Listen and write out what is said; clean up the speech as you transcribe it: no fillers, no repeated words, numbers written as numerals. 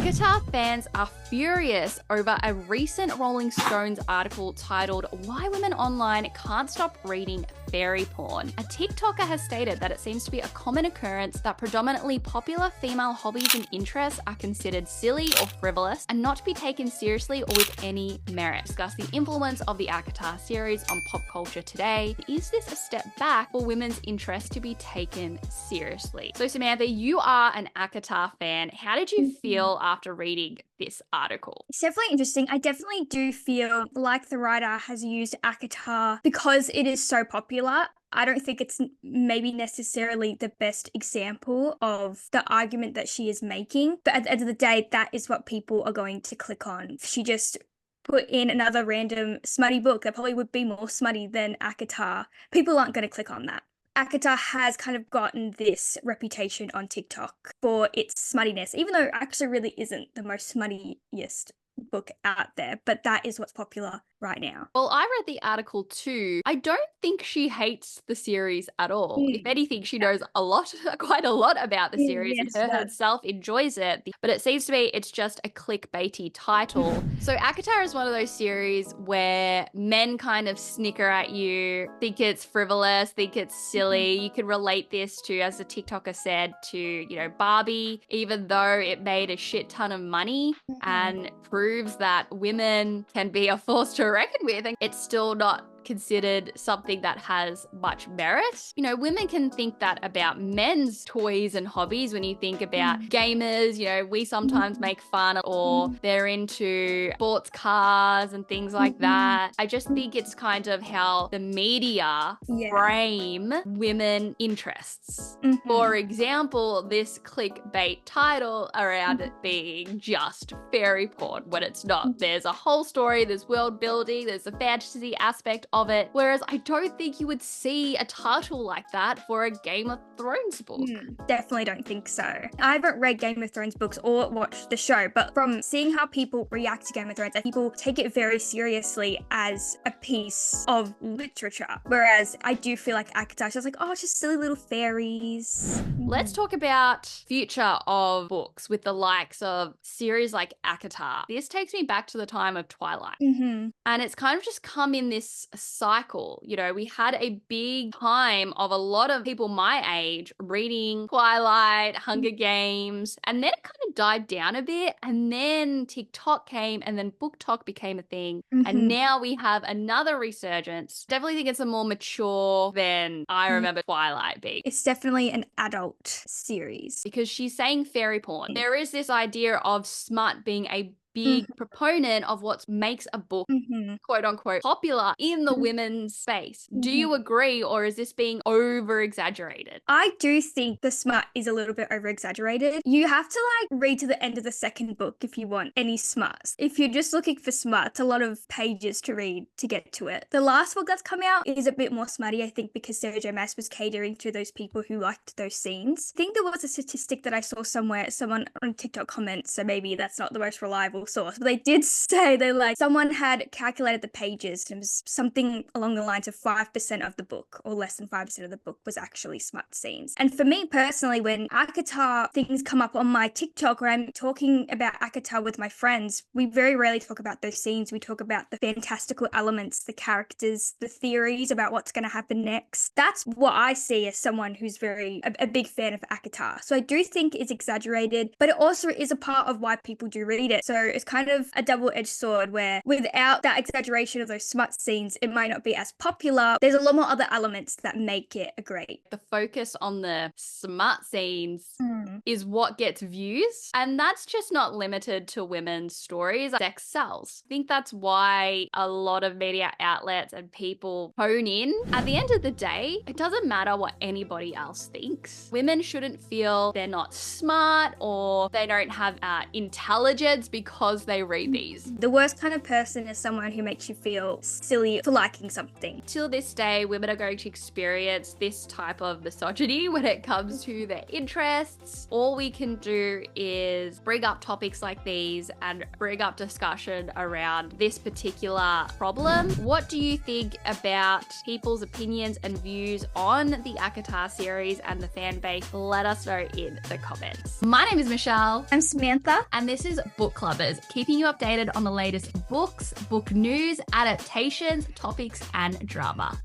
ACOTAR fans are furious over a recent Rolling Stones article titled "Why Women Online Can't Stop Reading Fairy Porn." A TikToker has stated that it seems to be a common occurrence that predominantly popular female hobbies and interests are considered silly or frivolous and not to be taken seriously or with any merit. Discuss the influence of the ACOTAR series on pop culture today. Is this a step back for women's interest to be taken seriously? So Samantha, you are an ACOTAR fan. How did you feel after reading this article? It's definitely interesting. I definitely do feel like the writer has used ACOTAR because it is so popular. I don't think it's maybe necessarily the best example of the argument that she is making. But at the end of the day, that is what people are going to click on. If she just put in another random smutty book that probably would be more smutty than ACOTAR, people aren't going to click on that. ACOTAR has kind of gotten this reputation on TikTok for its smuttiness, even though it actually really isn't the most smuttiest book out there, but that is what's popular right now. Well, I read the article too. I don't think she hates the series at all. If anything, she knows a lot, quite a lot about the series, Yes, and her herself enjoys it. But it seems to me it's just a clickbaity title. So ACOTAR is one of those series where men kind of snicker at you, think it's frivolous, think it's silly. You can relate this to, as the TikToker said, to, Barbie, even though it made a shit ton of money and proves that women can be a force to reckon with, and it's still not considered something that has much merit. Women can think that about men's toys and hobbies. When you think about gamers, we sometimes make fun, or they're into sports cars and things like that. I just think it's kind of how the media frame women interests. For example, this clickbait title around it being just fairy porn when it's not. There's a whole story, there's world building, there's a fantasy aspect of it. Whereas I don't think you would see a title like that for a Game of Thrones book. Definitely don't think so. I haven't read Game of Thrones books or watched the show, but from seeing how people react to Game of Thrones, people take it very seriously as a piece of literature. Whereas I do feel like ACOTAR is just like, oh, it's just silly little fairies. Let's talk about future of books with the likes of series like ACOTAR. This takes me back to the time of Twilight. And it's kind of just come in this cycle. We had a big time of a lot of people my age reading Twilight, Hunger Games, and then it kind of died down a bit. And then TikTok came, and then BookTok became a thing. And now we have another resurgence. Definitely think it's a more mature than I remember Twilight being. It's definitely an adult series. Because she's saying fairy porn. There is this idea of smut being a big proponent of what makes a book quote unquote popular in the women's space. Do you agree, or is this being over exaggerated? I do think the smut is a little bit over exaggerated. You have to read to the end of the second book if you want any smut. If you're just looking for smut, it's a lot of pages to read to get to it. The last book that's come out is a bit more smutty, I think, because Sarah J Maas was catering to those people who liked those scenes. I think there was a statistic that I saw somewhere, someone on TikTok comments, so maybe that's not the most reliable source, but they did say someone had calculated the pages, and it was something along the lines of 5% of the book, or less than 5% of the book, was actually smut scenes. And for me personally, when ACOTAR things come up on my TikTok, or I'm talking about ACOTAR with my friends, we very rarely talk about those scenes. We talk about the fantastical elements, the characters, the theories about what's going to happen next. That's what I see as someone who's a big fan of ACOTAR. So I do think it's exaggerated, but it also is a part of why people do read it. So it's kind of a double-edged sword, where without that exaggeration of those smut scenes, it might not be as popular. There's a lot more other elements that make it a great. The focus on the smut scenes is what gets views, and that's just not limited to women's stories. Sex sells. I think that's why a lot of media outlets and people hone in. At the end of the day, it doesn't matter what anybody else thinks. Women shouldn't feel they're not smart or they don't have intelligence because because they read these. The worst kind of person is someone who makes you feel silly for liking something. Till this day, women are going to experience this type of misogyny when it comes to their interests. All we can do is bring up topics like these and bring up discussion around this particular problem. What do you think about people's opinions and views on the ACOTAR series and the fan base? Let us know in the comments. My name is Michelle. I'm Samantha. And this is Book Clubbers, keeping you updated on the latest books, book news, adaptations, topics, and drama.